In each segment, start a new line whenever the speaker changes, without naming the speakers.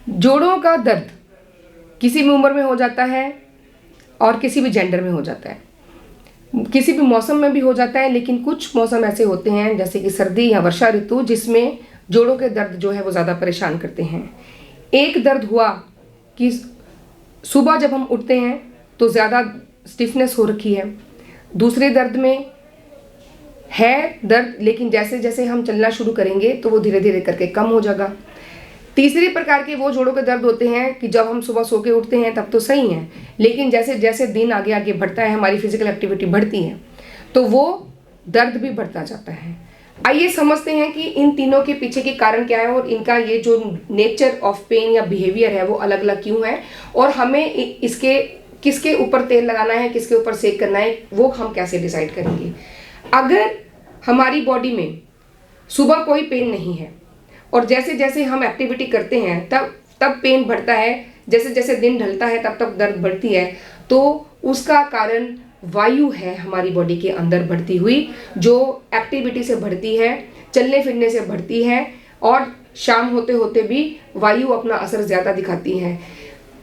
जोड़ों का दर्द किसी भी उम्र में हो जाता है और किसी भी जेंडर में हो जाता है, किसी भी मौसम में भी हो जाता है, लेकिन कुछ मौसम ऐसे होते हैं जैसे कि सर्दी या वर्षा ऋतु जिसमें जोड़ों के दर्द जो है वो ज़्यादा परेशान करते हैं। एक दर्द हुआ कि सुबह जब हम उठते हैं तो ज़्यादा स्टिफनेस हो रखी है, दूसरे दर्द में है दर्द लेकिन जैसे जैसे हम चलना शुरू करेंगे तो वो धीरे धीरे करके कम हो जाएगा। तीसरे प्रकार के वो जोड़ों के दर्द होते हैं कि जब हम सुबह सो के उठते हैं तब तो सही है, लेकिन जैसे जैसे दिन आगे आगे बढ़ता है, हमारी फिजिकल एक्टिविटी बढ़ती है तो वो दर्द भी बढ़ता जाता है। आइए समझते हैं कि इन तीनों के पीछे के कारण क्या है और इनका ये जो नेचर ऑफ पेन या बिहेवियर है वो अलग अलग क्यों है, और हमें इसके किसके ऊपर तेल लगाना है, किसके ऊपर सेक करना है, वो हम कैसे डिसाइड करेंगे। अगर हमारी बॉडी में सुबह कोई पेन नहीं है और जैसे जैसे हम एक्टिविटी करते हैं तब पेन बढ़ता है, जैसे जैसे दिन ढलता है तब तब दर्द बढ़ती है, तो उसका कारण वायु है हमारी बॉडी के अंदर बढ़ती हुई, जो एक्टिविटी से बढ़ती है, चलने फिरने से बढ़ती है और शाम होते होते भी वायु अपना असर ज़्यादा दिखाती है।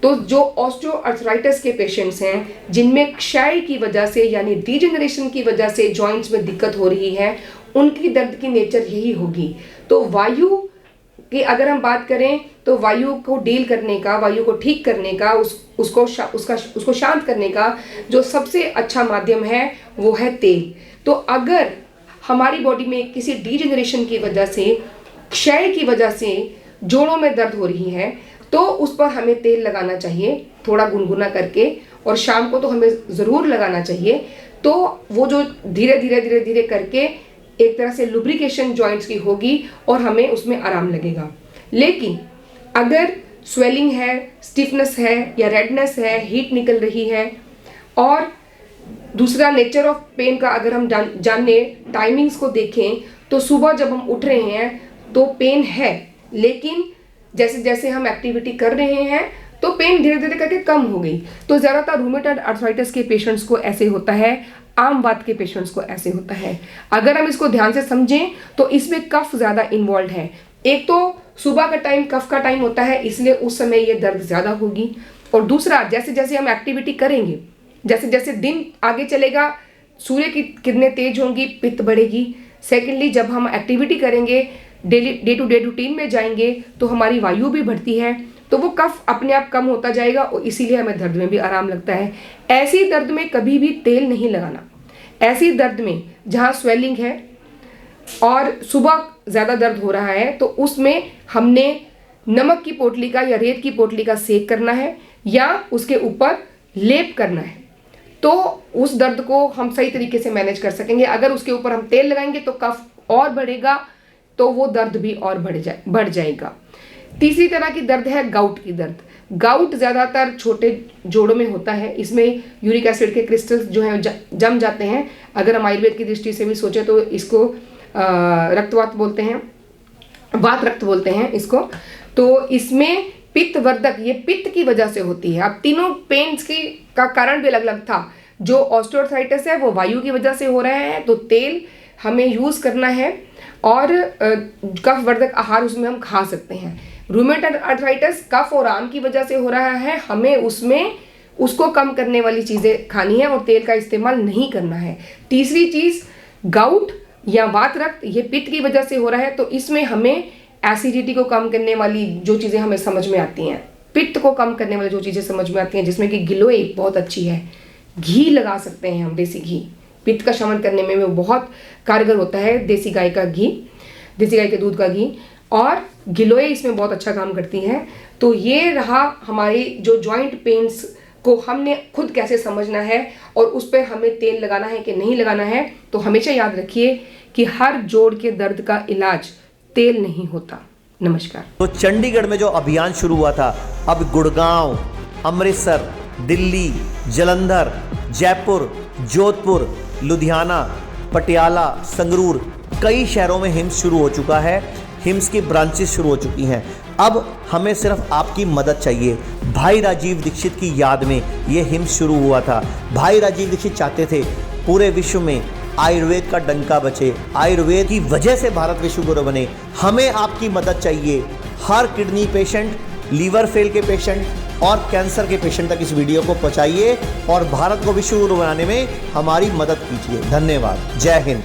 तो जो ऑस्टियोआर्थराइटिस के पेशेंट्स हैं जिनमें क्षय की वजह से यानी डीजेनरेशन की वजह से जॉइंट्स में दिक्कत हो रही है, उनकी दर्द की नेचर यही होगी। तो वायु की अगर हम बात करें तो वायु को डील करने का, वायु को ठीक करने का, उसको शांत करने का जो सबसे अच्छा माध्यम है वो है तेल। तो अगर हमारी बॉडी में किसी डीजेनरेशन की वजह से, क्षय की वजह से जोड़ों में दर्द हो रही है तो उस पर हमें तेल लगाना चाहिए थोड़ा गुनगुना करके, और शाम को तो हमें ज़रूर लगाना चाहिए। तो वो जो धीरे धीरे धीरे धीरे करके एक तरह से लुब्रिकेशन जॉइंट्स की होगी और हमें उसमें आराम लगेगा। लेकिन अगर स्वेलिंग है, स्टिफनेस है या रेडनेस है, हीट निकल रही है, और दूसरा नेचर ऑफ पेन का अगर हम जाने टाइमिंग्स को देखें तो सुबह जब हम उठ रहे हैं तो पेन है, लेकिन जैसे जैसे हम एक्टिविटी कर रहे हैं तो पेन धीरे धीरे करके कम हो गई। तो ज़्यादातर रूमेटॉइड आर्थराइटिस के पेशेंट्स को ऐसे होता है, आम बात के पेशेंट्स को ऐसे होता है। अगर हम इसको ध्यान से समझें तो इसमें कफ ज़्यादा इन्वॉल्व है। एक तो सुबह का टाइम कफ का टाइम होता है, इसलिए उस समय ये दर्द ज़्यादा होगी, और दूसरा जैसे जैसे हम एक्टिविटी करेंगे, जैसे जैसे दिन आगे चलेगा, सूर्य की किरणें तेज होंगी, पित्त बढ़ेगी। सेकेंडली जब हम एक्टिविटी करेंगे, daily day to day routine में जाएंगे तो हमारी वायु भी बढ़ती है, तो वो कफ अपने आप कम होता जाएगा और इसीलिए हमें दर्द में भी आराम लगता है। ऐसी दर्द में कभी भी तेल नहीं लगाना। ऐसी दर्द में जहाँ स्वेलिंग है और सुबह ज़्यादा दर्द हो रहा है तो उसमें हमने नमक की पोटली का या रेत की पोटली का सेक करना है या उसके ऊपर लेप करना है, तो उस दर्द को हम सही तरीके से मैनेज कर सकेंगे। अगर उसके ऊपर हम तेल लगाएंगे तो कफ और बढ़ेगा, तो वो दर्द भी और बढ़ जाएगा। तीसरी तरह की दर्द है गाउट की दर्द। गाउट ज़्यादातर छोटे जोड़ों में होता है। इसमें यूरिक एसिड के क्रिस्टल्स जो हैं जम जाते हैं। अगर हम आयुर्वेद की दृष्टि से भी सोचें तो इसको रक्तवात बोलते हैं, वात रक्त बोलते हैं इसको। तो इसमें पित्त वर्धक, ये पित्त की वजह से होती है। अब तीनों पेन्स का कारण भी अलग अलग था। जो ऑस्टियोआर्थराइटिस है वो वायु की वजह से हो रहा है, तो तेल हमें यूज़ करना है और कफ वर्धक आहार उसमें हम खा सकते हैं। रूमेटॉइड आर्थराइटिस कफ और आम की वजह से हो रहा है, हमें उसको कम करने वाली चीज़ें खानी है और तेल का इस्तेमाल नहीं करना है। तीसरी चीज़ गाउट या वात रक्त, ये पित्त की वजह से हो रहा है, तो इसमें हमें एसिडिटी को कम करने वाली जो चीज़ें हमें समझ में आती हैं, पित्त को कम करने वाली जो चीज़ें समझ में आती हैं, जिसमें कि गिलोय बहुत अच्छी है। घी लगा सकते हैं हम, देसी घी पित्त का शमन करने में वो बहुत कारगर होता है। देसी गाय का घी, देसी गाय के दूध का घी और गिलोय इसमें बहुत अच्छा काम करती है। तो ये रहा हमारी जो जॉइंट पेन्स को हमने खुद कैसे समझना है और उस पर हमें तेल लगाना है कि नहीं लगाना है। तो हमेशा याद रखिए कि हर जोड़ के दर्द का इलाज तेल नहीं होता। नमस्कार।
तो चंडीगढ़ में जो अभियान शुरू हुआ था, अब गुड़गांव, अमृतसर, दिल्ली, जालंधर, जयपुर, जोधपुर, लुधियाना, पटियाला, संगरूर, कई शहरों में हिम्स शुरू हो चुका है। हिम्स की ब्रांचेस शुरू हो चुकी हैं। अब हमें सिर्फ आपकी मदद चाहिए। भाई राजीव दीक्षित की याद में ये हिम्स शुरू हुआ था। भाई राजीव दीक्षित चाहते थे पूरे विश्व में आयुर्वेद का डंका बचे, आयुर्वेद की वजह से भारत विश्व गुरु बने। हमें आपकी मदद चाहिए। हर किडनी पेशेंट लीवर फेल के पेशेंट और कैंसर के पेशेंट तक इस वीडियो को पहुंचाइए और भारत को विश्व गुरु बनाने में हमारी मदद कीजिए। धन्यवाद। जय हिंद।